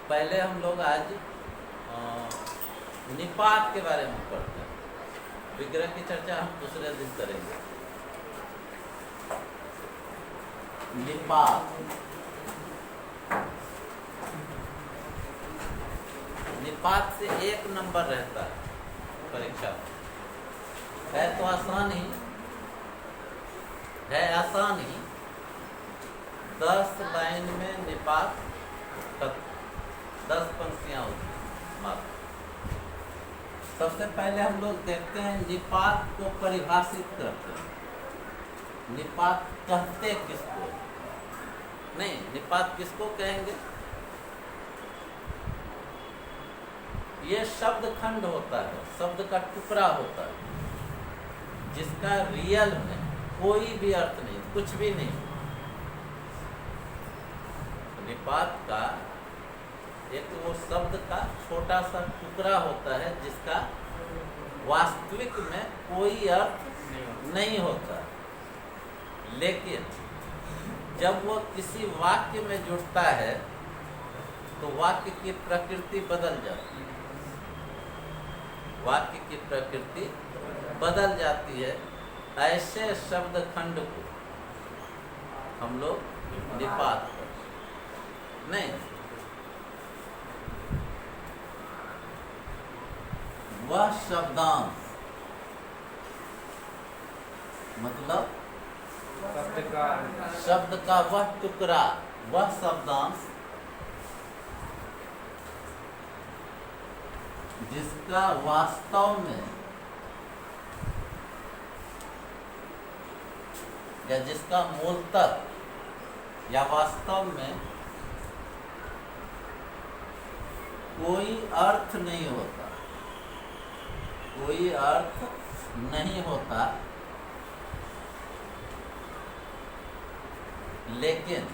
पहले हम लोग आज निपात के बारे में पढ़ते हैं। विग्रह की चर्चा हम दूसरे दिन करेंगे। निपात, निपात से 1 नंबर रहता है परीक्षा में। है तो आसान ही, है आसान ही। 10 लाइन में निपात, 10 पंक्तियां होती मात्र। सबसे पहले हम लोग देखते हैं निपात को परिभाषित करते हैं। निपात कहते किसको? नहीं, निपात किसको कहेंगे? ये शब्द खंड होता है, शब्द का टुकड़ा होता है, जिसका रियल में कोई भी अर्थ नहीं, कुछ भी नहीं। निपात का एक वो शब्द का छोटा सा टुकड़ा होता है, जिसका वास्तविक में कोई अर्थ नहीं होता, लेकिन जब वो किसी वाक्य में जुड़ता है तो वाक्य की प्रकृति बदल जाती है। वाक्य की प्रकृति बदल जाती है। ऐसे शब्द खंड को हम लोग निपात नहीं, वह शब्दांश मतलब शब्द का वह टुकड़ा, वह शब्दांश जिसका वास्तव में या जिसका मूलतः या वास्तव में कोई अर्थ नहीं होता, कोई अर्थ नहीं होता, लेकिन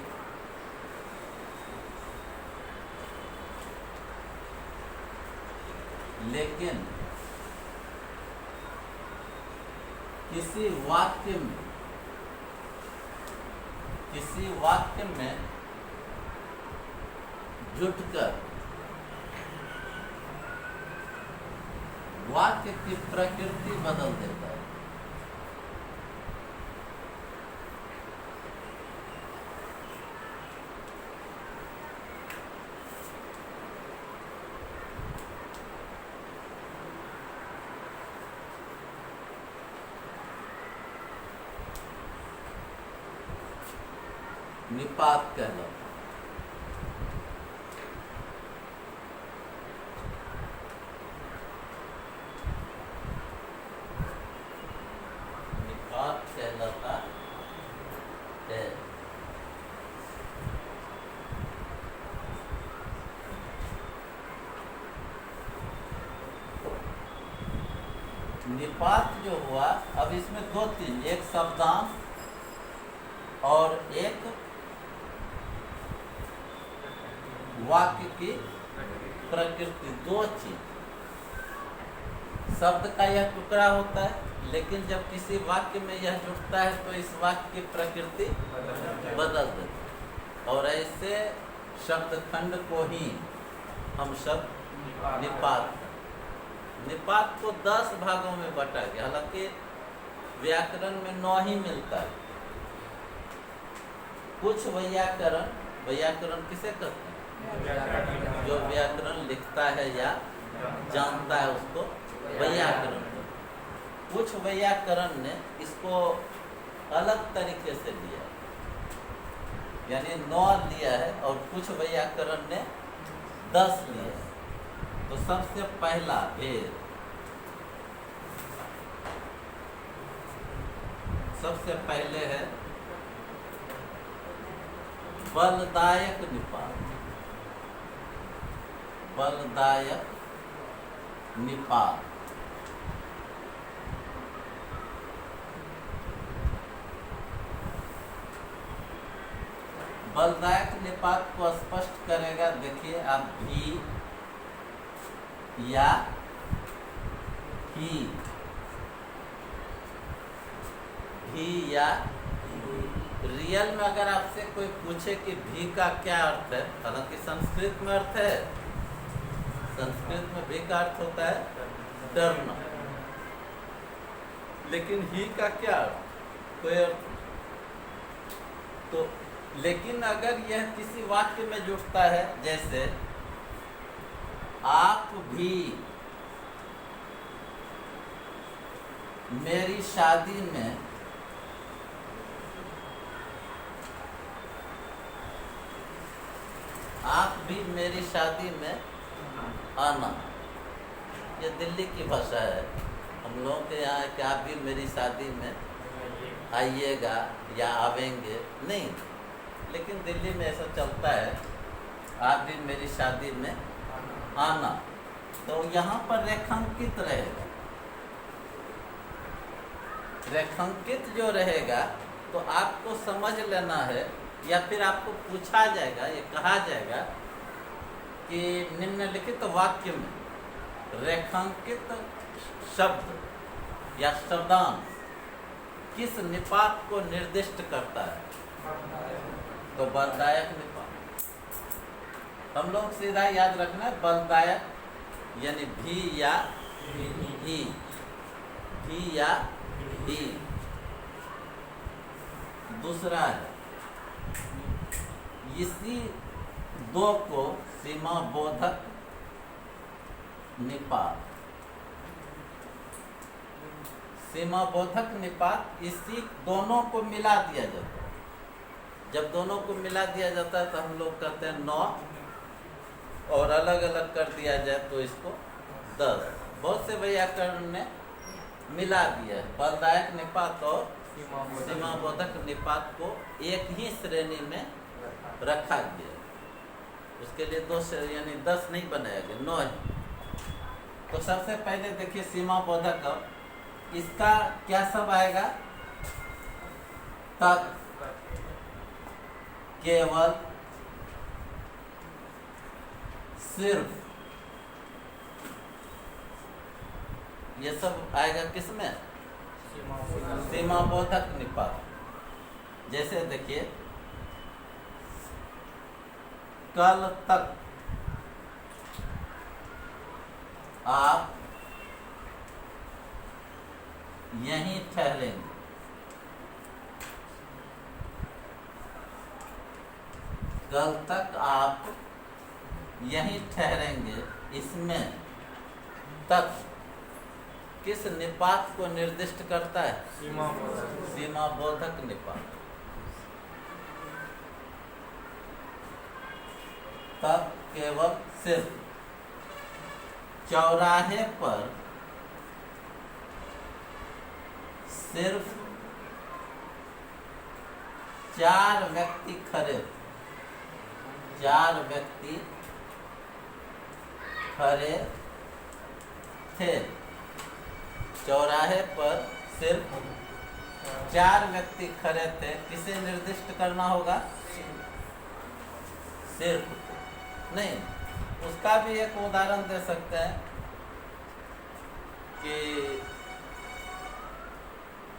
किसी वाक्य में जुटकर वाक्य की प्रकृति बदल देता है। निपात कहलाता है। निपात कहलाता है। निपात जो हुआ, अब इसमें 2-3, एक शब्दांश और एक वाक्य की प्रकृति, 2 चीज। शब्द का यह टुकड़ा होता है, लेकिन जब किसी वाक्य में यह जुड़ता है तो इस वाक्य की प्रकृति बदल देती है। और ऐसे शब्द खंड को ही हम सब निपात। निपात को 10 भागों में बांटा गया। हालांकि व्याकरण में 9 ही मिलता है। कुछ व्याकरण किसे कहते हैं? जो व्याकरण लिखता है या जानता है उसको व्याकरण। कुछ व्याकरण ने इसको अलग तरीके से लिया, यानी 9 लिया है, और कुछ व्याकरण ने 10 लिया है। तो सबसे पहला भेद, सबसे पहले है बलदायक निपात। बलदायक निपात। बलदायक निपात को स्पष्ट करेगा, देखिए आप, भी या ही, भी या रियल में अगर आपसे कोई पूछे कि भी का क्या अर्थ है, हालांकि संस्कृत में अर्थ है, संस्कृत में भी का अर्थ होता है डरना, लेकिन ही का क्या अर्थ, कोई अर्थ तो। लेकिन अगर यह किसी वाक्य में जुड़ता है, जैसे आप भी मेरी शादी में आप भी मेरी शादी में आना, ये दिल्ली की भाषा है। हम लोगों के यहाँ है कि आप भी मेरी शादी में आइएगा या आवेंगे नहीं, लेकिन दिल्ली में ऐसा चलता है, आप भी मेरी शादी में आना। तो यहाँ पर रेखांकित रहेगा, रेखांकित जो रहेगा तो आपको समझ लेना है, या फिर आपको पूछा जाएगा, ये कहा जाएगा कि निम्नलिखित वाक्य में रेखांकित शब्द या शब्दांश किस निपात को निर्दिष्ट करता है, तो बलदायक निपात। हम लोग सीधा याद रखना है बलदायक यानी भी या ही, भी या ही। दूसरा है इसी दो को सीमा बोधक निपात, सीमा बोधक निपात इसी दोनों को मिला दिया जाता है। जब दोनों को मिला दिया जाता है तो हम लोग कहते हैं 9, और अलग अलग कर दिया जाए तो इसको 10। बहुत से व्याकरण ने मिला दिया है बलदायक निपात और सीमा बोधक निपात को एक ही श्रेणी में रखा गया। उसके लिए 2 यानी 10 नहीं बनाया गया, 9 है। तो सबसे पहले देखिए सीमा बोधक, इसका क्या सब आएगा, तक, केवल, सिर्फ, ये सब आएगा किसमें, सीमा बोधक निपात। जैसे देखिए कल तक आप यहीं ठहरेंगे, कल तक आप यहीं ठहरेंगे, इसमें तक किस निपात को निर्दिष्ट करता है, सीमा बोधक निपात। तब केवल सिर्फ, चौराहे पर सिर्फ 4 व्यक्ति खड़े, 4 व्यक्ति खड़े थे। चौराहे पर सिर्फ 4 व्यक्ति खड़े थे, किसे निर्दिष्ट करना होगा, सिर्फ नहीं। उसका भी एक उदाहरण दे सकते हैं कि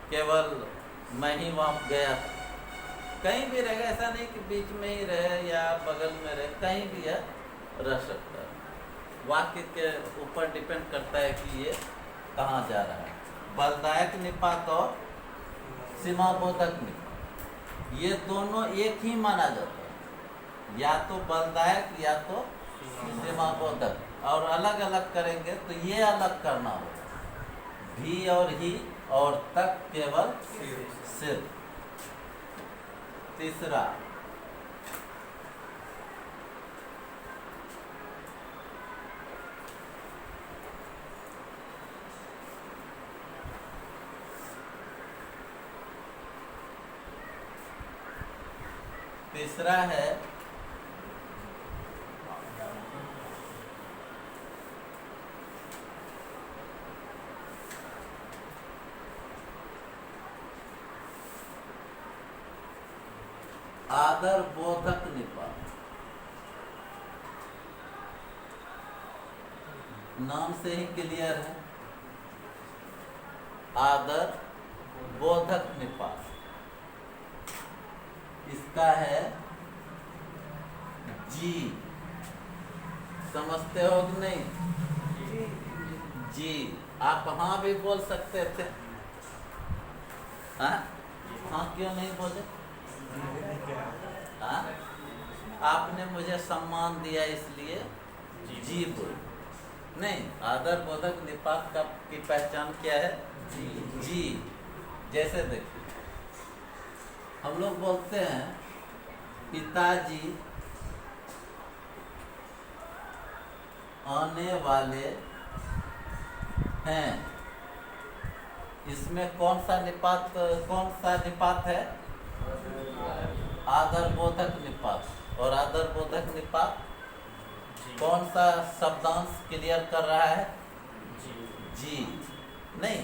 केवल मैं ही वहाँ गया, कहीं भी रहेगा, ऐसा नहीं कि बीच में ही रहे या बगल में रहे, कहीं भी है, रह सकता है। वाक्य के ऊपर डिपेंड करता है कि ये कहाँ जा रहा है। बलदायक निपात और सीमा बोधक निपात, ये दोनों एक ही माना जाता है, या तो बलदायक या तो सीमा बोधक। और अलग अलग करेंगे तो ये अलग करना होगा, भी और ही और तक केवल सिर्फ। तीसरा है आदर बोधक निपात। नाम से ही क्लियर है, आदर बोधक निपात। उसका है जी। समझते हो कि नहीं? जी। आप हाँ भी बोल सकते थे। हाँ, हाँ क्यों नहीं बोले? हाँ, आपने मुझे सम्मान दिया इसलिए जी बोल। नहीं, आदर बोधक निपात का की पहचान क्या है? जी। जैसे देखिए, हम लोग बोलते हैं पिताजी आने वाले हैं। इसमें कौन सा निपात है? आदर बोधक निपात। और आदर बोधक निपात कौन सा शब्दांश क्लियर कर रहा है? जी। नहीं,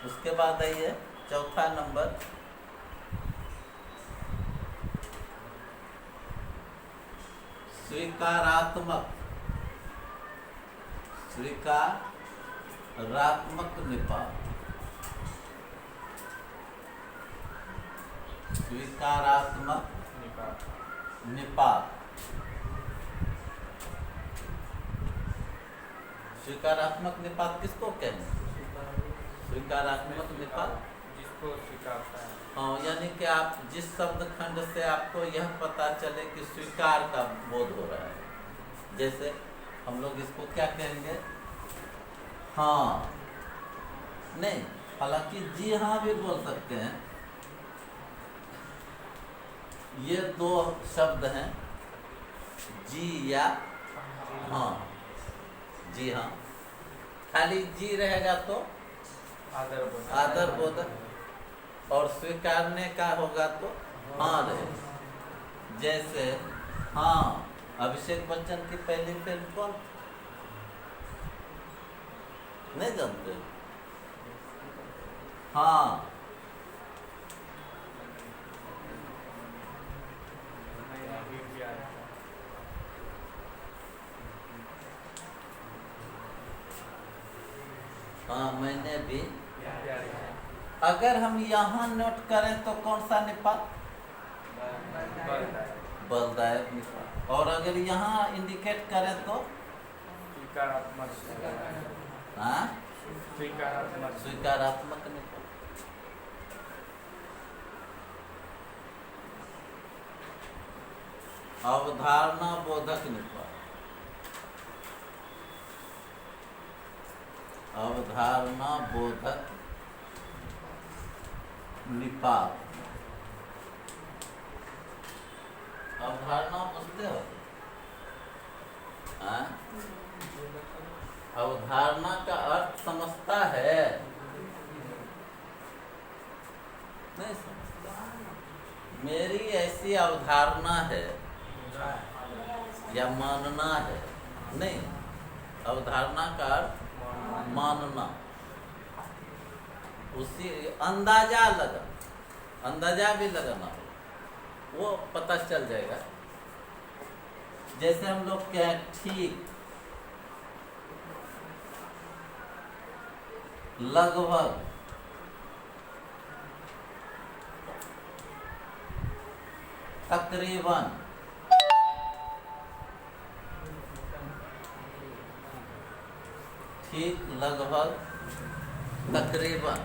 उसके बाद आइए चौथा नंबर, स्वीकारात्मक निपात। स्वीकारात्मक निपात। स्वीकारात्मक निपात किसको कहते हैं? स्वीकारात्मक निपात जिसको स्वीकारता है। हाँ, यानी कि आप जिस शब्द खंड से आपको यह पता चले कि स्वीकार का बोध हो रहा है। जैसे हम लोग इसको क्या कहेंगे? हाँ। नहीं, हालांकि जी हाँ भी बोल सकते हैं। ये दो शब्द हैं, जी या हाँ। जी हाँ, खाली जी रहेगा तो आदर बोधक, और स्वीकारने का होगा तो हाँ रहेगा। जैसे हाँ, अभिषेक बच्चन की पहली फिल्म कौन? नहीं जानते? हाँ, हाँ मैंने भी। अगर हम यहाँ नोट करें तो कौन सा निपात? बलदायक निपात। और अगर यहाँ इंडिकेट करें तो हाँ, स्वीकारात्मक निपात। अवधारणा बोधक निपात। अवधारणा बोधक निपात। अवधारणा बुझते हो? हाँ? अवधारणा का अर्थ समझता है? नहीं समझता। मेरी ऐसी अवधारणा है या मानना है? नहीं, अवधारणा का अर्थ मानना। उसी अंदाजा भी लगाना हो, वो पता चल जाएगा। जैसे हम लोग क्या ठीक, लगभग, तकरीबन, ठीक, लगभग, तकरीबन।